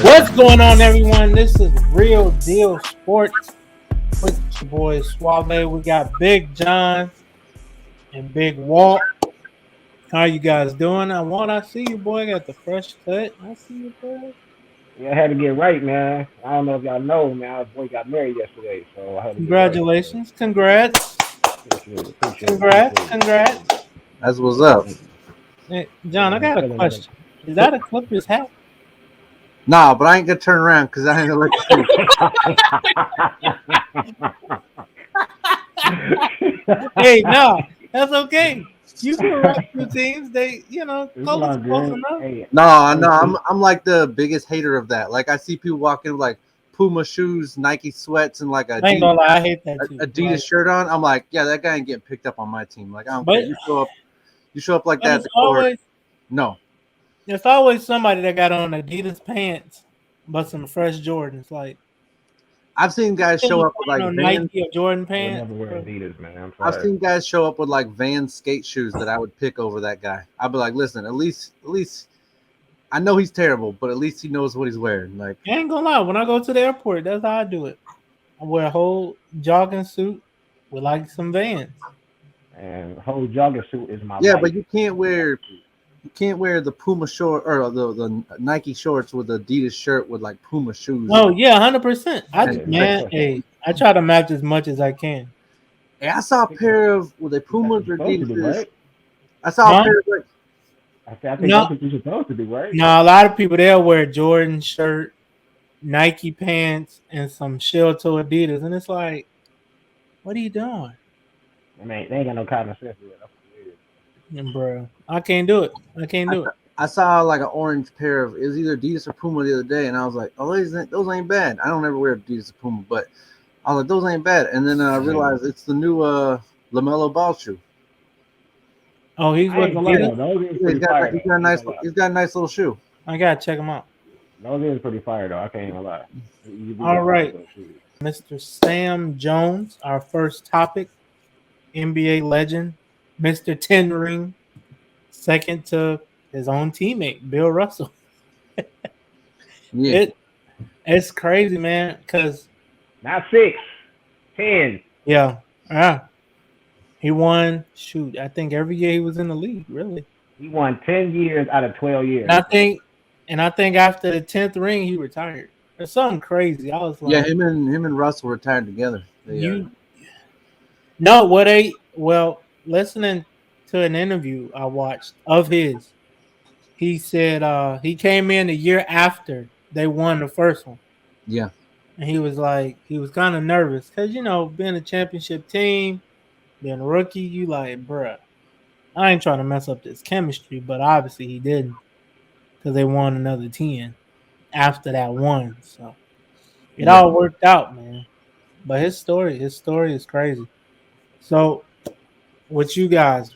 What's going on, everyone? This is Real Deal Sports with your boy Suave. We got Big John and Big Walt. How you guys doing? I see you, boy. Got the fresh cut. I see you, boy. Yeah, I had to get right, man. I don't know if y'all know, man. Our boy got married yesterday, so I had to get right. So Congratulations. Congrats. appreciate it, Congrats. appreciate it. Congrats. That's what's up. Hey, John, I Yeah, got a chilling. question. Is that a Clippers hat? Nah, but I ain't gonna turn around because I ain't gonna let you see. Hey, no, that's okay. You can rock two teams. It's Colors all close good. enough. Hey, No, hey, no, I'm see, I'm like the biggest hater of that. Like I see people walking with like Puma shoes, Nike sweats, and like a I ain't gonna lie, I hate that too. Adidas shirt on. I'm like, yeah, that guy ain't getting picked up on my team. Like I don't care. But You show up like but that at the court. No, it's always somebody that got on Adidas pants, but some fresh Jordans. Like I've seen guys show you up with like on Vans. Nike or Jordan I would pants. never wear Adidas, man. I'm I've sorry. seen guys show up with like Vans skate shoes that I would pick over that guy. I'd be like, listen, at least I know he's terrible, but at least he knows what he's wearing. Like, I ain't gonna lie, when I go to the airport, that's how I do it. I wear a whole jogging suit with like some Vans. And the whole jogger suit is my yeah, life. but you can't wear the Puma short or the Nike shorts with the Adidas shirt with like Puma shoes. Oh yeah, 100%. Yeah, no Man, question. hey, I try to match as much as I can. Hey, I saw a pair of were they That's Pumas what you're or supposed to do, Adidas? right? I saw a No, pair of like I think no, that's what you're supposed to do, right? no. A lot of people they'll wear Jordan shirt, Nike pants, and some shell toe Adidas, and it's like, what are you doing? I mean, they ain't got no common sense yet. That's what it is. And bro, I can't do it. I can't I, do it. I saw like an orange pair of it was either Adidas or Puma the other day, and I was like, oh, those ain't bad. I don't ever wear Adidas or Puma, but I was like, those ain't bad. And then I Yeah. realized it's the new Lamelo Ball shoe. Oh, he's I with ain't gonna lie Adidas. though, those is Yeah, pretty fire he's though. got a I ain't nice gonna lie. he's got a nice little shoe. I gotta check him out. Those is pretty fire though. I can't even lie. You All get props right, with those shoes. Mr. Sam Jones, our first topic, NBA legend, Mr. Ten Ring, second to his own teammate Bill Russell. Yeah, It it's crazy, man. Cause Not six, 10. yeah, yeah, he won. Shoot, I think every year he was in the league, really. He won 10 years out of 12 And years. I think after the 10th ring, he retired. It's something crazy. I was yeah. like, Him and Russell retired together. you no, what they well, listening to an interview I watched of his, he said he came in a year after they won the first one. Yeah, And he was kind of nervous because being a championship team, being a rookie, you like, bruh, I ain't trying to mess up this chemistry, but obviously he didn't because they won another 10 after that one. So it yeah. all worked out, man. But his story is crazy. So what you guys,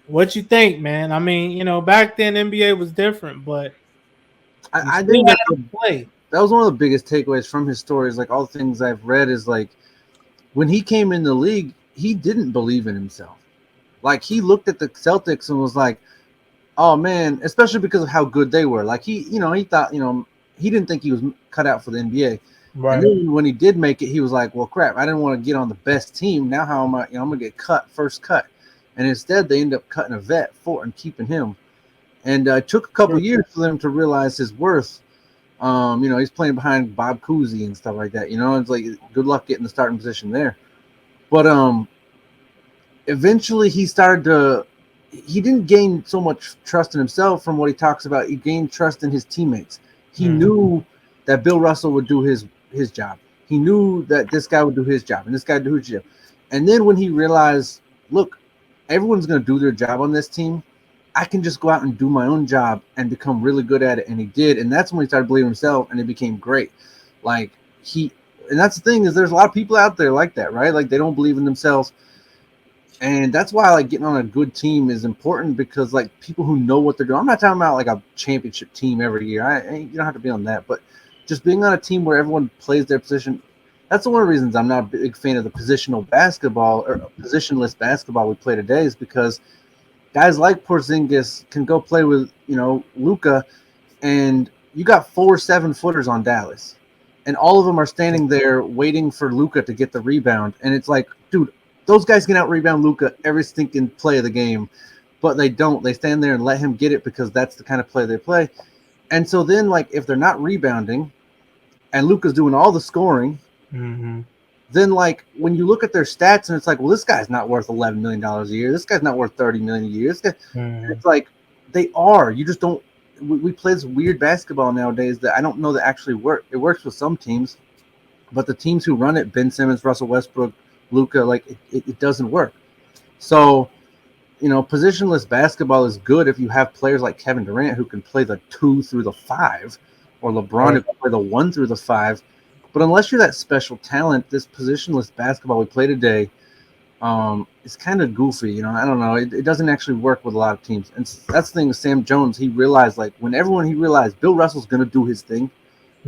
what you think, man? I mean, back then NBA was different, but you I still think had to play. that was one of the biggest takeaways from his stories. Like all the things I've read is like when he came in the league, he didn't believe in himself. Like he looked at the Celtics and was like, "Oh man," especially because of how good they were. Like he thought, he didn't think he was cut out for the NBA. And Right. then when he did make it, he was like, "Well, crap! I didn't want to get on the best team. Now how am I? I'm gonna get cut first cut." And instead, they end up cutting a vet for and keeping him. And it took a couple Sure. years for them to realize his worth. He's playing behind Bob Cousy and stuff like that. It's like good luck getting the starting position there. But eventually he didn't gain so much trust in himself from what he talks about. He gained trust in his teammates. He Mhm. knew that Bill Russell would do his job. He knew that this guy would do his job and this guy would do his job. And then when he realized, look, everyone's going to do their job on this team, I can just go out and do my own job and become really good at it. And he did. And that's when he started believing himself and it became great. Like and that's the thing is there's a lot of people out there like that, right? Like they don't believe in themselves. And that's why like getting on a good team is important because like people who know what they're doing. I'm not talking about like a championship team every year. You don't have to be on that, but just being on a team where everyone plays their position. That's one of the reasons I'm not a big fan of the positional basketball or positionless basketball we play today is because guys like Porzingis can go play with Luka, and you got 4 7-footers on Dallas, and all of them are standing there waiting for Luka to get the rebound. And it's like, dude, those guys can out rebound Luka every stinking play of the game, but they don't. They stand there and let him get it because that's the kind of play they play. And so then, like, if they're not rebounding and Luka's doing all the scoring, then, like, when you look at their stats and it's like, well, this guy's not worth $11 million a year. This guy's not worth $30 million a year. This guy, it's like, they are. You just don't. We play this weird basketball nowadays that I don't know that actually work. It works with some teams, but the teams who run it, Ben Simmons, Russell Westbrook, Luka, like, it doesn't work. So, positionless basketball is good if you have players like Kevin Durant who can play the 2 through the 5, or LeBron who can play the 1 through the 5. But unless you're that special talent, this positionless basketball we play today, it's kind of goofy. I don't know. It doesn't actually work with a lot of teams. And that's the thing with Sam Jones. He realized, like, when he realized Bill Russell's going to do his thing,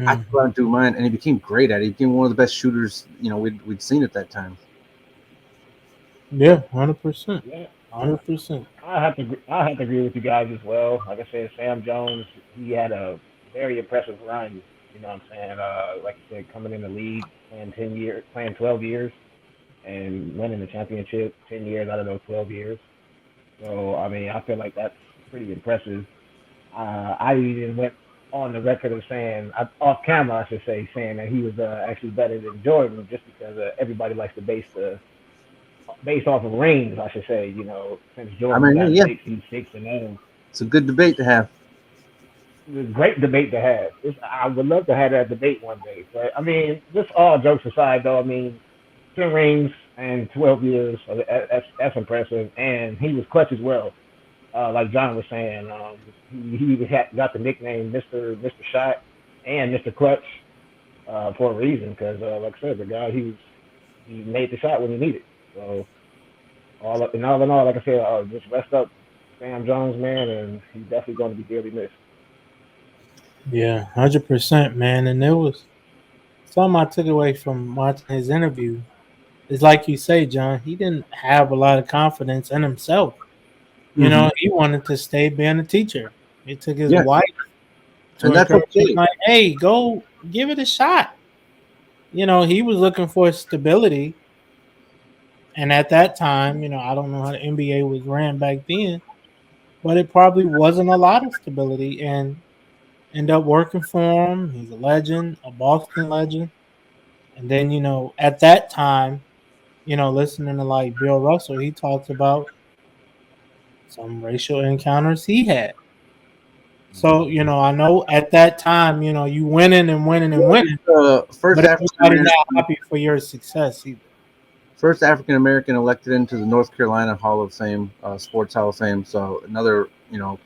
I can go out and do mine. And he became great at it. He became one of the best shooters, we'd seen at that time. Yeah, 100%. Yeah, 100%. I have to agree with you guys as well. Like I said, Sam Jones, he had a very impressive run. You know what I'm saying? Like you said, coming in the league, playing 12 years, and winning the championship 10 years out of those 12 years. So, I mean, I feel like that's pretty impressive. I even went on the record of saying, off camera, I should say, saying that he was actually better than Jordan, just because everybody likes to base off of rings, I should say. Since Jordan got 66 and 0. It's a good debate to have. It's a great debate to have. I would love to have that debate one day. But, I mean, just all jokes aside, though, I mean, 10 rings and 12 years, that's impressive. And he was clutch as well. Like John was saying, he got the nickname Mr. Shot and Mr. Clutch for a reason. Because, like I said, the guy, he made the shot when he needed. So, all in all, like I said, just rest up Sam Jones, man, and he's definitely going to be dearly missed. Yeah, 100%, man. And there was something I took away from watching his interview. It's like you say, John, he didn't have a lot of confidence in himself. He wanted to stay being a teacher. He took his wife to encourage him, like, hey, go give it a shot. He was looking for stability. And at that time, I don't know how the NBA was ran back then, but it probably wasn't a lot of stability. And end up working for him. He's a legend, a Boston legend. And then, at that time, listening to like Bill Russell, he talks about some racial encounters he had. So, I know at that time, you winning and winning and winning. First but everybody's not happy for your success either. First African American elected into the North Carolina Hall of Fame, Sports Hall of Fame. So another,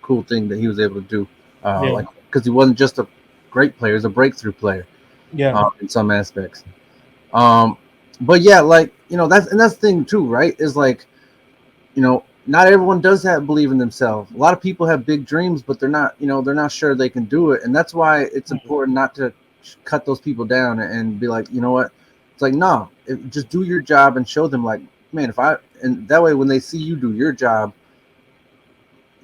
cool thing that he was able to do. Because he wasn't just a great player, he was a breakthrough player. Yeah. In some aspects. But yeah, like, that's the thing too, right? Is like, not everyone does believe in themselves. A lot of people have big dreams, but they're not sure they can do it. And that's why it's important not to cut those people down and be like, you know what? It's like, no, just do your job and show them, like, man, and that way when they see you do your job,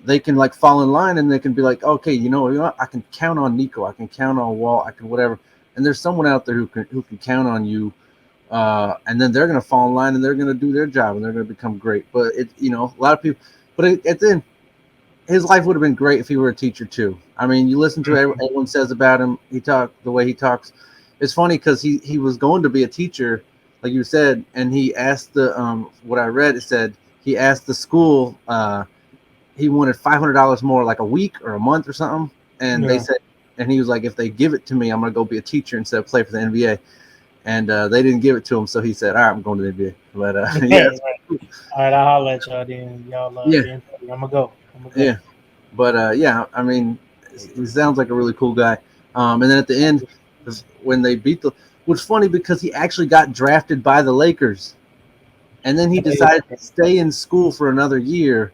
they can like fall in line and they can be like, okay, you know what? I can count on Nico. I can count on Walt. I can whatever. And there's someone out there who can count on you. And then they're going to fall in line and they're going to do their job and they're going to become great. But a lot of people, but at the end, his life would have been great if he were a teacher too. I mean, you listen to what everyone says about him. The way he talks. It's funny because he was going to be a teacher, like you said, and he asked what I read, it said he asked the school, he wanted $500 more, like a week or a month or something. And they said, and he was like, if they give it to me, I'm going to go be a teacher instead of play for the NBA. And they didn't give it to him. So he said, all right, I'm going to the NBA. But all right, I'll let y'all then. Y'all I'm going to go. Yeah. But I mean, he sounds like a really cool guy. And then at the end, when they beat what's funny because he actually got drafted by the Lakers. And then he decided to stay in school for another year.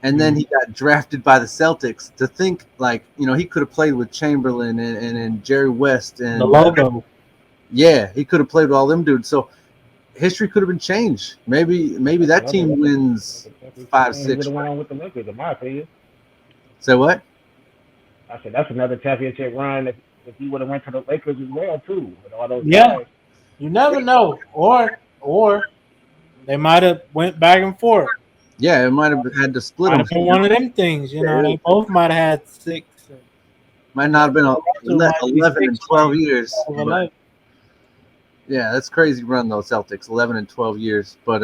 And then he got drafted by the Celtics. To think, like, he could have played with Chamberlain and Jerry West and the logo. Yeah, he could have played with all them dudes. So history could have been changed. Maybe that team wins 5-6. He would have went on with the Lakers, in my opinion. Say what? I said that's another championship run if he would have went to the Lakers as well too with all those Yeah, guys. you never know. Or they might have went back and forth. Yeah, it might have had to split Might them. have been one of them things. They both might have had six. And, Might not have been Russell might be 11 and six 12 rings years, out of but 11. yeah, that's crazy run though. Celtics 11 and 12 years, but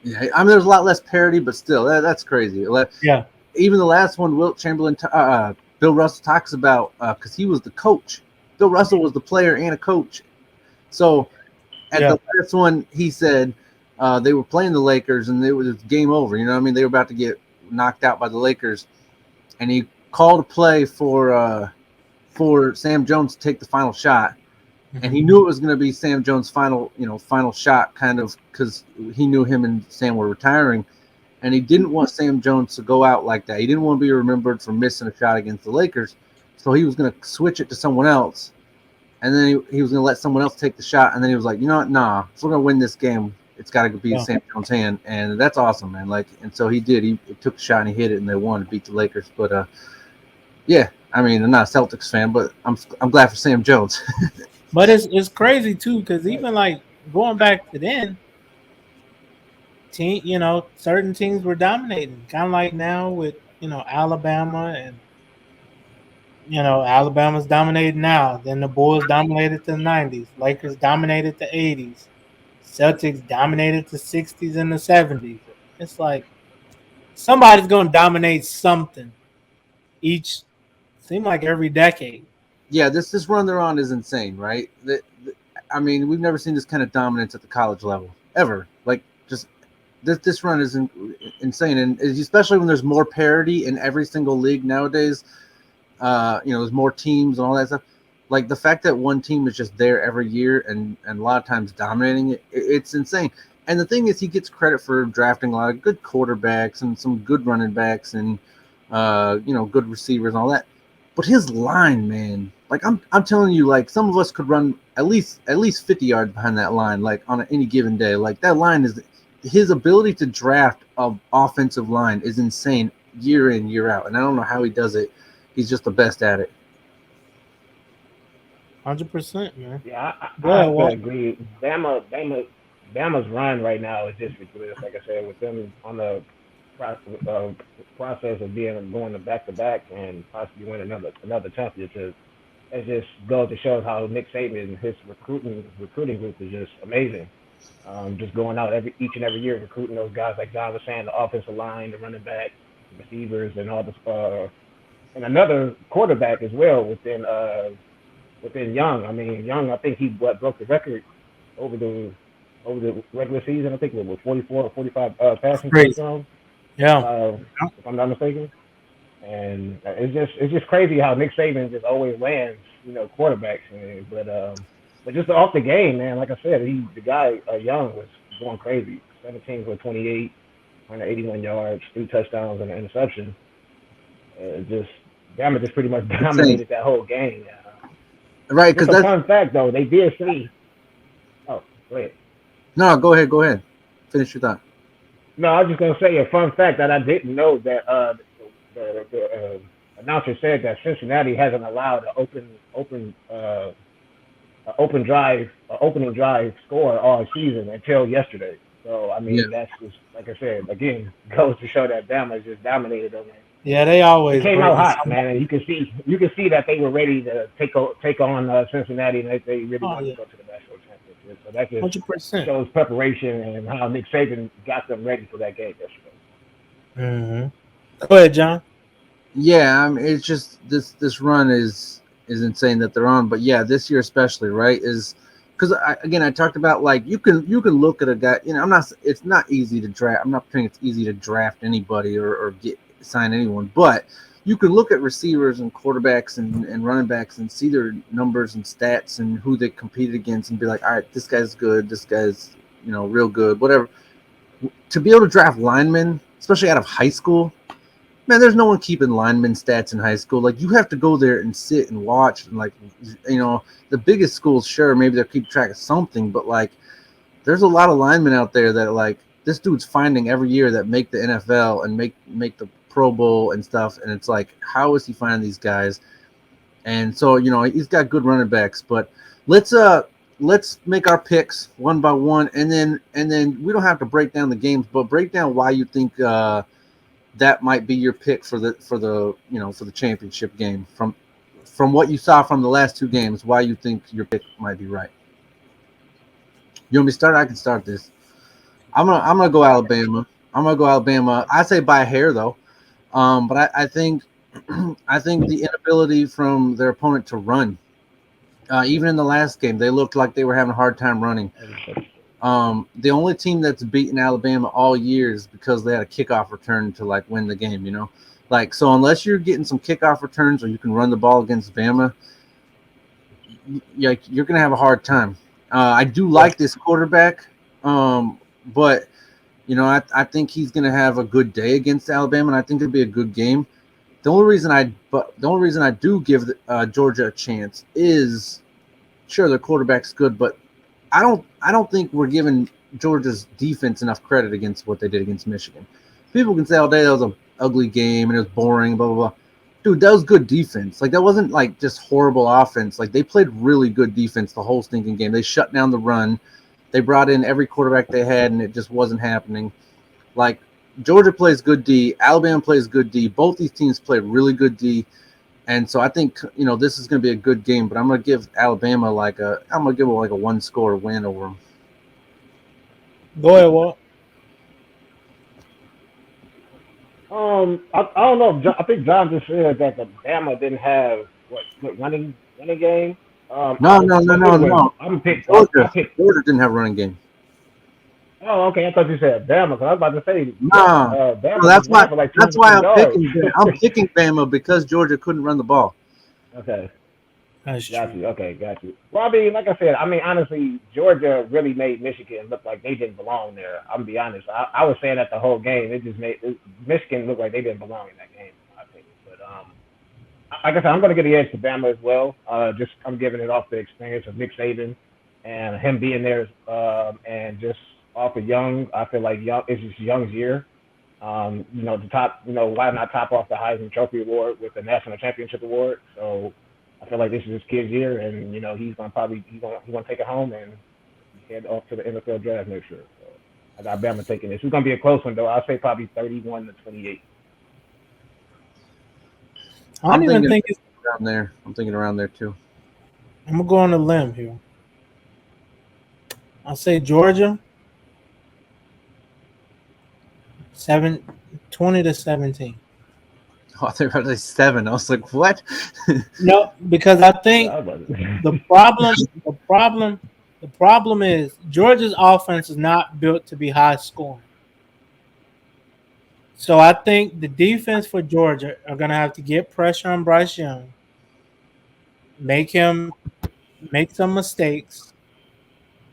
yeah, I mean there's a lot less parity, but still that's crazy. Yeah, Even the last one, Wilt Chamberlain, Bill Russell talks about because he was the coach. Bill Russell was the player and a coach. So at yeah, the last one, he said they were playing the Lakers and it was game over. You know what I mean? They were about to get knocked out by the Lakers, and he called a play for Sam Jones to take the final shot. And he knew it was going to be Sam Jones' final shot, kind of because he knew him and Sam were retiring, and he didn't want Sam Jones to go out like that. He didn't want to be remembered for missing a shot against the Lakers, so he was going to switch it to someone else, and then he was going to let someone else take the shot, and then he was like, you know what, nah, if we're going to win this game, it's got to be yeah. Sam Jones' hand, and that's awesome, man. Like, and so he did. He took the shot and he hit it, and they won to beat the Lakers. But yeah, I mean, I'm not a Celtics fan, but I'm glad for Sam Jones. But it's crazy too because even like going back to then, certain teams were dominating, kind of like now with Alabama and Alabama's dominated now. Then the Bulls dominated the '90s, Lakers dominated the '80s, Celtics dominated the '60s and the '70s. It's like somebody's gonna dominate something each. Seem like every decade. Yeah, this run they're on is insane, right? I mean, we've never seen this kind of dominance at the college level ever. Like, just this run is insane, and especially when there's more parity in every single league nowadays. There's more teams and all that stuff. Like the fact that one team is just there every year and a lot of times dominating it's insane. And the thing is, he gets credit for drafting a lot of good quarterbacks and some good running backs and good receivers and all that. But his line, man, like I'm telling you, like some of us could run at least 50 yards behind that line, like on any given day. Like that line is his ability to draft of offensive line is insane year in, year out. And I don't know how he does it. He's just the best at it. 100%, man. Yeah, I Yeah, have to well, agree. Bama's run right now is just ridiculous. Like I said, with them on the process of going to back to back and possibly win another championship, it just goes to show how Nick Saban and his recruiting group is just amazing. Just going out each and every year recruiting those guys like John was saying, the offensive line, the running back, the receivers, and all the and another quarterback as well within Young. I mean, Young, I think he broke the record over the regular season. I think it was 44 or 45 that's passing crazy. touchdowns, Yeah, if I'm not mistaken. And it's just crazy how Nick Saban just always lands, quarterbacks. But just off the game, man. Like I said, the guy Young was going crazy. 17 for 28, 181 yards, 3 touchdowns, and an interception. Just Bama just pretty much Insane. dominated that whole game. Right, because Just a that's fun fact, though, they did say. Oh, go ahead. no. Go ahead. Finish your thought. No, I was just gonna say a fun fact that I didn't know that the announcer said that Cincinnati hasn't allowed an opening drive score all season until yesterday. So I Yeah, mean, that's just like I said again goes to show that Bama just dominated them. yeah, they They always came bring out hot, man, and somebody. you can see that they were ready to take on Cincinnati, and they really Oh wanted yeah, to go to the national championship. So that just 100%. shows preparation and how Nick Saban got them ready for that game yesterday. Mm-hmm. Go ahead, John. yeah. I mean, it's just this run is insane that they're on. But yeah, this year especially, right? Is because I talked about like you can look at a guy. I'm not. It's not easy to draft. I'm not saying it's easy to draft anybody or sign anyone, but you can look at receivers and quarterbacks and running backs and see their numbers and stats and who they competed against and be like, all right, this guy's good. This guy's real good. Whatever. To be able to draft linemen, especially out of high school, man, there's no one keeping lineman stats in high school. Like you have to go there and sit and watch and the biggest schools, sure, maybe they'll keep track of something, but like there's a lot of linemen out there that like this dude's finding every year that make the NFL and make the Pro Bowl and stuff, and it's like, how is he finding these guys? And so, he's got good running backs, but let's make our picks one by one, and then we don't have to break down the games, but break down why you think that might be your pick for the championship game from what you saw from the last two games. Why you think your pick might be right? You want me to start? I can start this. I'm gonna go Alabama. I say by a hair though, but I think I think the inability from their opponent to run. Even in the last game, they looked like they were having a hard time running. The only team that's beaten Alabama all year is because they had a kickoff return to like win the game. So unless you're getting some kickoff returns or you can run the ball against Bama, you're gonna have a hard time. I do like this quarterback, but I think he's gonna have a good day against Alabama, and I think it'll be a good game. The only reason I do give Georgia a chance is, sure, their quarterback's good, but I don't think we're giving Georgia's defense enough credit against what they did against Michigan. People can say all day that was an ugly game and it was boring, blah blah blah. Dude, that was good defense. Like, that wasn't like just horrible offense. Like, they played really good defense the whole stinking game. They shut down the run. They brought in every quarterback they had, and it just wasn't happening. Like, Georgia plays good D. Alabama plays good D. Both these teams played really good D. And so I think, this is going to be a good game, but I'm going to give Alabama I'm going to give them like a one-score win over them. Go ahead, Walt. I don't know. I think John just said that the Bama didn't have good running game. No. I'm picked. Georgia didn't have a running game. Oh, okay. I thought you said Bama, because I was about to say Bama. No, that's why I'm picking Bama, because Georgia couldn't run the ball. Okay. That's Got true. you. Okay, got you. Well, I mean, like I said, honestly, Georgia really made Michigan look like they didn't belong there. I'm gonna be honest. I was saying that the whole game. It just made Michigan look like they didn't belong in that game, in my opinion. But like I said, I'm gonna give the edge to Bama as well. Just I'm giving it off the experience of Nick Saban and him being there, and just off of Young. I feel like it's just Young's year. The top. Why not top off the Heisman Trophy Award with the National Championship Award? So I feel like this is his kid's year, and he's gonna take it home and head off to the NFL draft next year. So I got Bama taking this. It's gonna be a close one though. I'll say probably 31-28. I don't even think it's around there. I'm thinking around there too. I'm gonna go on a limb here. I'll say Georgia 20-17. Oh, they were like 7. I was like, what? No, because I think the problem is Georgia's offense is not built to be high scoring. So I think the defense for Georgia are going to have to get pressure on Bryce Young, make him make some mistakes,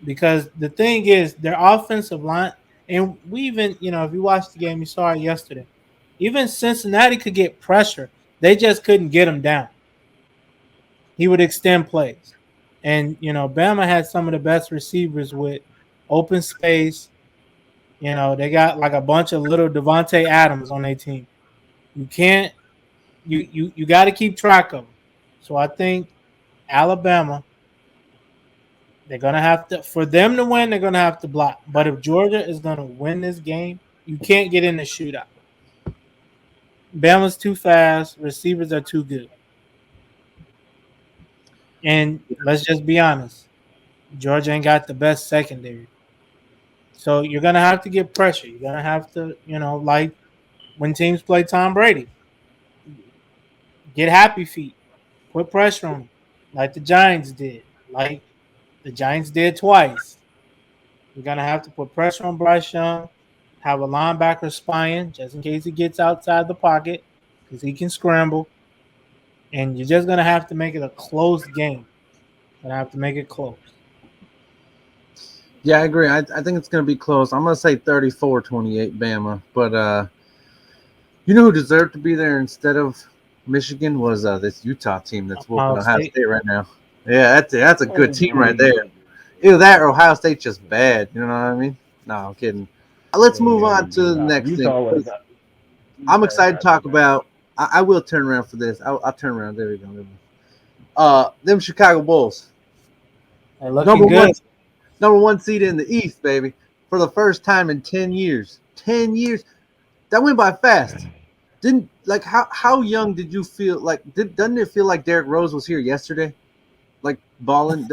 because the thing is their offensive line, and we even, if you watched the game, you saw it yesterday. Even Cincinnati could get pressure. They just couldn't get him down. He would extend plays. And, Bama had some of the best receivers with open space. They got like a bunch of little Devontae Adams on their team. You can't – you got to keep track of them. So I think Alabama, they're going to have to – for them to win, they're going to have to block. But if Georgia is going to win this game, you can't get in the shootout. Bama's too fast. Receivers are too good. And let's just be honest. Georgia ain't got the best secondary. So you're going to have to get pressure. You're going to have to, like when teams play Tom Brady, get happy feet. Put pressure on them like the Giants did. Like the Giants did twice. You're going to have to put pressure on Bryce Young. Have a linebacker spying just in case he gets outside the pocket, because he can scramble. And you're just going to have to make it a close game. You're going to have to make it close. Yeah, I agree. I think it's going to be close. I'm going to say 34-28 Bama. But who deserved to be there instead of Michigan was this Utah team that's whooping Ohio State right now. Yeah, that's a good team right there. Either that or Ohio State's just bad. You know what I mean? No, I'm kidding. Let's move on to the next thing. I'm excited to talk about. I will turn around for this. I'll turn around. There we go. Them Chicago Bulls. They're looking Number one, good. number one seed in the East, baby, for the first time in 10 years. 10 years. That went by fast. Didn't like how young did you feel? Like doesn't it feel like Derrick Rose was here yesterday? Like balling.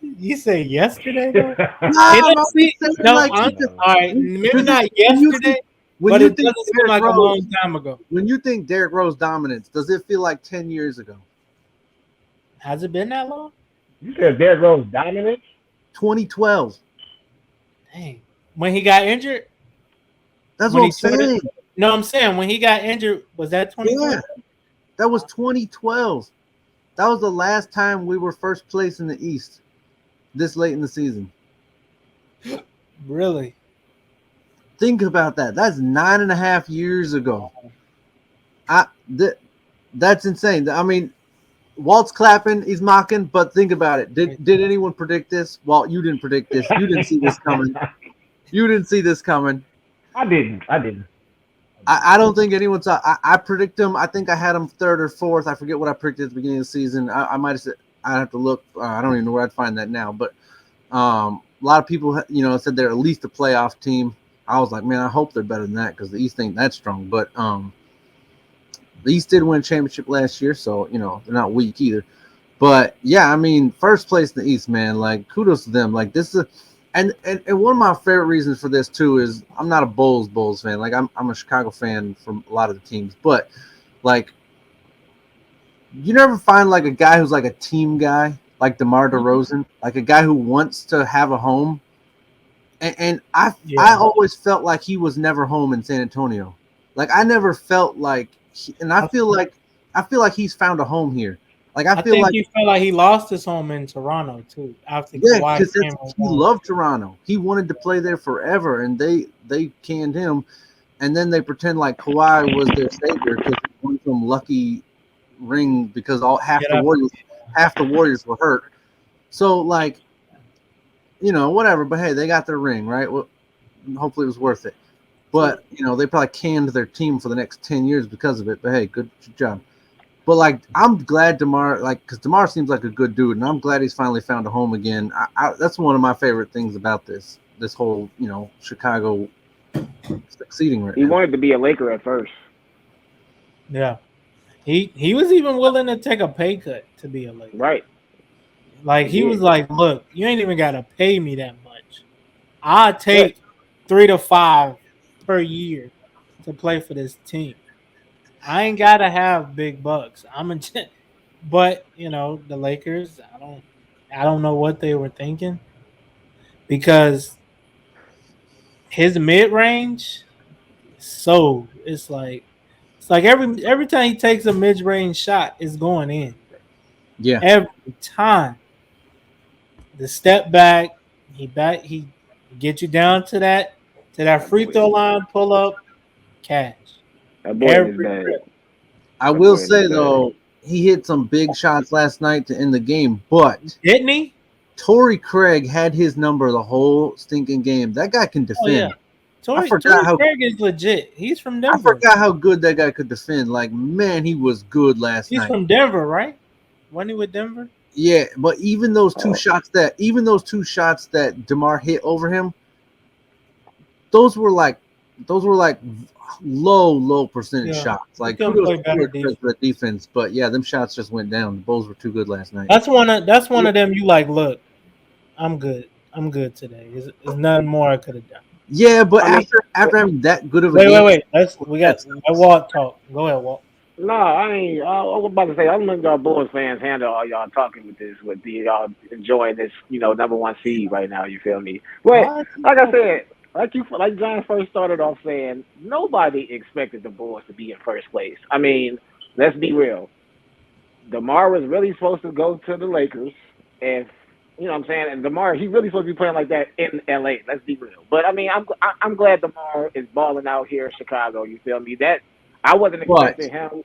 You say yesterday though? Nah, It I'm doesn't just see saying, no. like All right, maybe does not it, yesterday, when but you it think doesn't seem Derrick like a Rose long time ago. when you think Derrick Rose dominance, does it feel like 10 years ago? Has it been that long? You said Derrick Rose dominant? 2012. Dang. When he got injured, That's when what I'm he tore it. saying. No, I'm saying when he got injured, was that 2020? Yeah, that was 2012. That was the last time we were first place in the East this late in the season. Really? Think about that. That's 9.5 years ago. I that's insane. I mean, Walt's clapping, he's mocking, but think about it. Did anyone predict this? Walt, you didn't predict this. You didn't see this coming. You didn't see this coming. I didn't. I don't think anyone saw. I predict him. I think I had him third or fourth. I forget what I predicted at the beginning of the season. I might have said I'd have to look. I don't even know where I'd find that now. But a lot of people, said they're at least a playoff team. I was like, man, I hope they're better than that because the East ain't that strong. But the East did win a championship last year, so they're not weak either. But yeah, I mean, first place in the East, man. Like, kudos to them. Like, this is and one of my favorite reasons for this too is I'm not a Bulls fan. Like, I'm a Chicago fan from a lot of the teams, but like, you never find like a guy who's like a team guy, like DeMar DeRozan, like a guy who wants to have a home. And I always felt like he was never home in San Antonio. Like, I never felt like, I feel like he's found a home here. Like, I feel think like he felt like he lost his home in Toronto too. After Kawhi because came he along. loved Toronto. He wanted to play there forever, and they canned him. And then they pretend like Kawhi was their savior because he won some lucky ring because half the Warriors were hurt. So like, whatever. But hey, they got their ring, right? Well, hopefully it was worth it. But they probably canned their team for the next 10 years because of it. But hey, good job. But like, I'm glad DeMar, like, because DeMar seems like a good dude, and I'm glad he's finally found a home again. That's one of my favorite things about this whole Chicago succeeding right now. He wanted to be a Laker at first. Yeah, he was even willing to take a pay cut to be a Laker. Right. Like, he was like, "Look, you ain't even got to pay me that much. I take 3 to 5 per year to play for this team. I ain't gotta have big bucks. But the Lakers. I don't know what they were thinking because his mid range. So it's like every time he takes a mid range shot, it's going in. Yeah, Every time. The step back, he get you down to that free throw line, pull up, catch. That boy is Every bad. trip. I will say though, he hit some big shots last night to end the game, but Didn't he? Torrey Craig had his number the whole stinking game. That guy can defend. Oh yeah. Torrey Craig is legit. He's from Denver. I forgot how good that guy could defend. Like, man, he was good last night. He's from Denver, right? Wasn't he with Denver? Yeah, but even those two shots that DeMar hit over him, those were like low percentage shots. Like, kudos to the defense, but yeah, them shots just went down. The Bulls were too good last night. That's one of them. You like, look, I'm good today. There's nothing more I could have done. Yeah, but after having that good of a game, wait. We got Walt talk. Go ahead, Walt. No, I mean, I was about to say, I'm letting y'all Bulls fans handle all y'all talking with y'all enjoying this, number one seed right now. You feel me? But like I said, like John first started off saying, nobody expected the Bulls to be in first place. I mean, let's be real. DeMar was really supposed to go to the Lakers, and you know what I'm saying. And DeMar, he really supposed to be playing like that in LA. Let's be real. But I mean, I'm glad DeMar is balling out here in Chicago. You feel me? That I wasn't expecting him.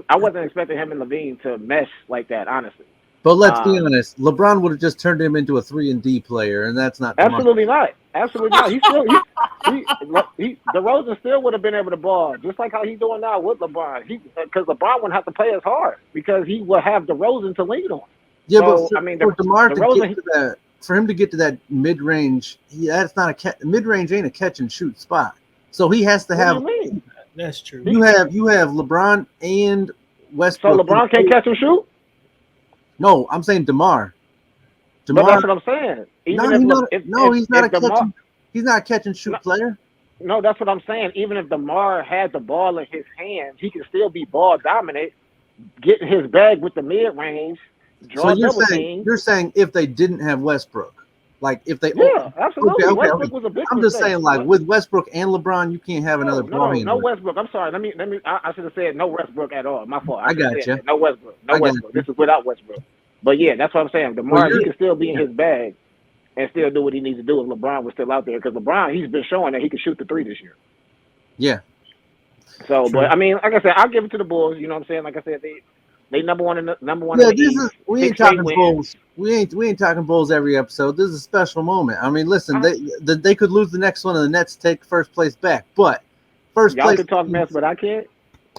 I wasn't expecting him and Levine to mesh like that, honestly. But let's be honest, LeBron would have just turned him into a 3-and-D player, and that's not absolutely not. Absolutely not. DeRozan still would have been able to ball just like how he's doing now with LeBron. Because LeBron wouldn't have to play as hard because he will have DeRozan to lean on. Yeah, but So I mean, for DeMar to DeRozan, get to that, for him to get to that mid range, that's not a mid range ain't a catch and shoot spot. So he has to what do have. you mean? That's true. You have LeBron and So Westbrook. LeBron can't catch and shoot? No, I'm saying DeMar. But that's what I'm saying. Even He's not a DeMar, catch. He's not a catch and shoot player. No, that's what I'm saying. Even if DeMar had the ball in his hands, he can still be ball dominant, get in his bag with the mid range, draw double team. You're saying if they didn't have Westbrook, like if they absolutely. Okay. Westbrook was a big I'm just saying, like with Westbrook and LeBron, you can't have another ball handler. No Westbrook. I'm sorry. Let me. I should have said no Westbrook at all. My fault. I got you. No Westbrook. No Westbrook. This is without Westbrook. But yeah, that's what I'm saying. DeMar, he can still be in his bag and still do what he needs to do if LeBron was still out there. Because LeBron, he's been showing that he can shoot the three this year. Yeah. So, but I mean, like I said, I'll give it to the Bulls. You know what I'm saying? Like I said, they number one. Yeah, in the East. We ain't talking Bulls. We ain't talking Bulls every episode. This is a special moment. I mean, listen, they could lose the next one and the Nets take first place back. But first y'all place. Y'all can talk mess, but I can't.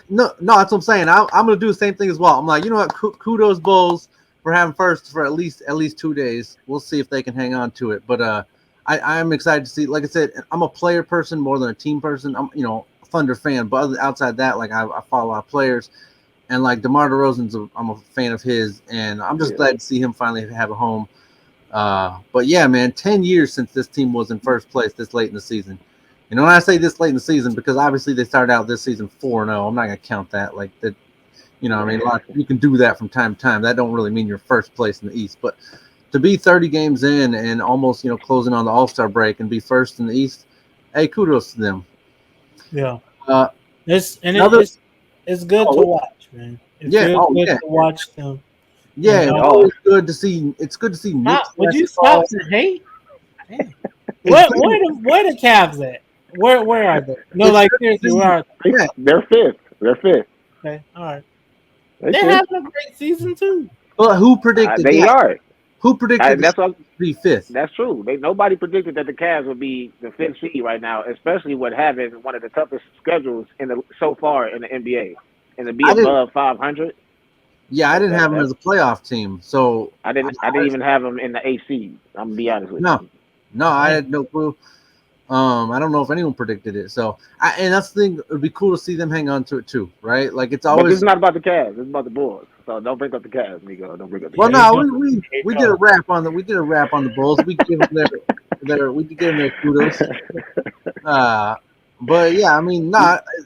No, that's what I'm saying. I'm gonna do the same thing as well. I'm like, you know what? Kudos Bulls for having first for at least 2 days. We'll see if they can hang on to it. But I'm excited to see. Like I said, I'm a player person more than a team person. I'm a Thunder fan, but outside that, like I follow a lot of players, and like DeMar DeRozan's I'm a fan of his, and I'm just glad to see him finally have a home. But yeah, man, 10 years since this team was in first place this late in the season. And when I say this late in the season, because obviously they started out this season 4-0. I'm not gonna count that like that. I mean, you can do that from time to time. That don't really mean you're first place in the East, but to be 30 games in and almost closing on the All-Star break and be first in the East, hey, kudos to them. Yeah. It's good to watch, man. It feels good to watch them. Yeah, always good to see. It's good to see. Would you stop the hate? Where the Cavs at? Where are they? No, like seriously, where are they? Yeah, they're fifth. Okay, all right. They're having a great season too. Well, who predicted they are? Who predicted that's what, to be fifth? That's true. Nobody predicted that the Cavs would be the fifth seed right now, especially with having one of the toughest schedules so far in the NBA, and to be above 500. Yeah, I didn't have them as a playoff team, so I didn't even have them in the AC. I'm gonna be honest with you. No, I had no clue. I don't know if anyone predicted it. So, and that's the thing. It'd be cool to see them hang on to it too, right? Like it's always. But this is not about the Cavs. It's about the Bulls. So don't bring up the Cavs, Nico. Don't bring up the Cavs. Well, no, we did a wrap on the Bulls. We give them their kudos. But yeah, I mean,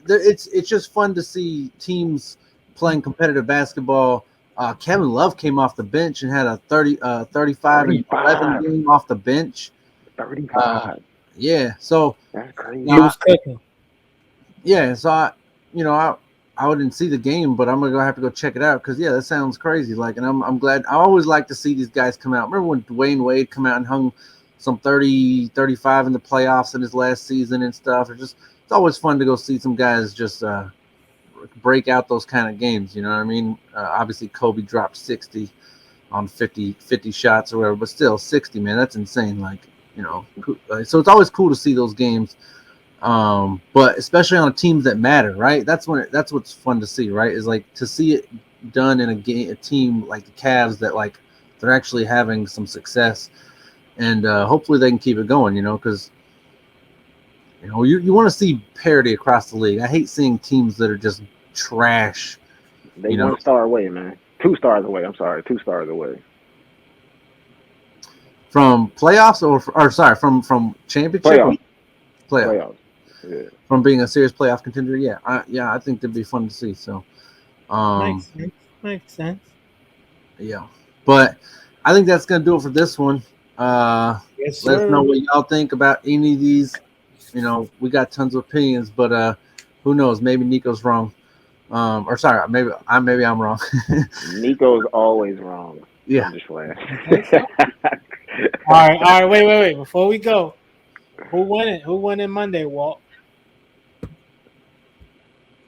it's just fun to see teams playing competitive basketball. Kevin Love came off the bench and had a 35 and 11 game off the bench. 35. Yeah, so that's crazy. He was cooking. Yeah, so I didn't see the game, but I'm gonna have to go check it out because that sounds crazy. Like, and I'm glad. I always like to see these guys come out. Remember when Dwayne Wade come out and hung some 30, 35 in the playoffs in his last season and stuff? It's always fun to go see some guys just break out those kind of games. You know what I mean? Obviously, Kobe dropped 60 on 50 shots or whatever, but still 60, man, that's insane. Like. So it's always cool to see those games, but especially on teams that matter, right? That's what's fun to see, right? Is like to see it done in a team like the Cavs that like they're actually having some success, and hopefully they can keep it going, because you want to see parity across the league. I hate seeing teams that are just trash. They 1 star away, man. 2 stars away. I'm sorry, 2 stars away. From playoffs from championship? Playoffs. Yeah. From being a serious playoff contender, I think that'd be fun to see. So, makes sense. Yeah, but I think that's gonna do it for this one. Yes, sir. Let us know what y'all think about any of these. We got tons of opinions, but who knows? Maybe Nico's wrong. Maybe I'm wrong. Nico's always wrong. Yeah. I'm just playing. All right. Wait. Before we go, who won in Monday, Walt?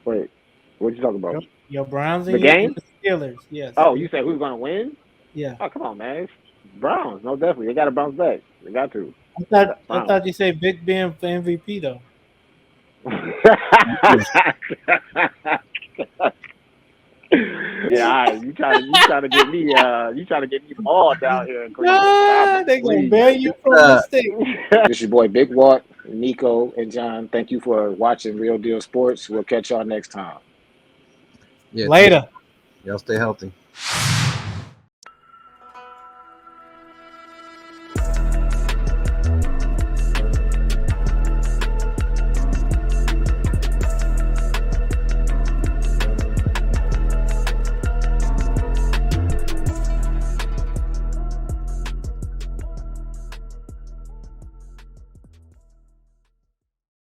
Wait, what you talking about? Your Browns and the game? The Steelers. Yes. Oh, you said who's gonna win? Yeah. Oh, come on, man. Browns, no, definitely. They got to bounce back. They got to. I Finals. thought you said Big Ben for MVP though. Yeah, all right. You trying to get me mauled down here in Cleveland. Stop Ah, it, they gonna please. ban you from the state. This your boy Big Walk, Nico, and John. Thank you for watching Real Deal Sports. We'll catch y'all next time. Yeah, Later. y'all stay healthy.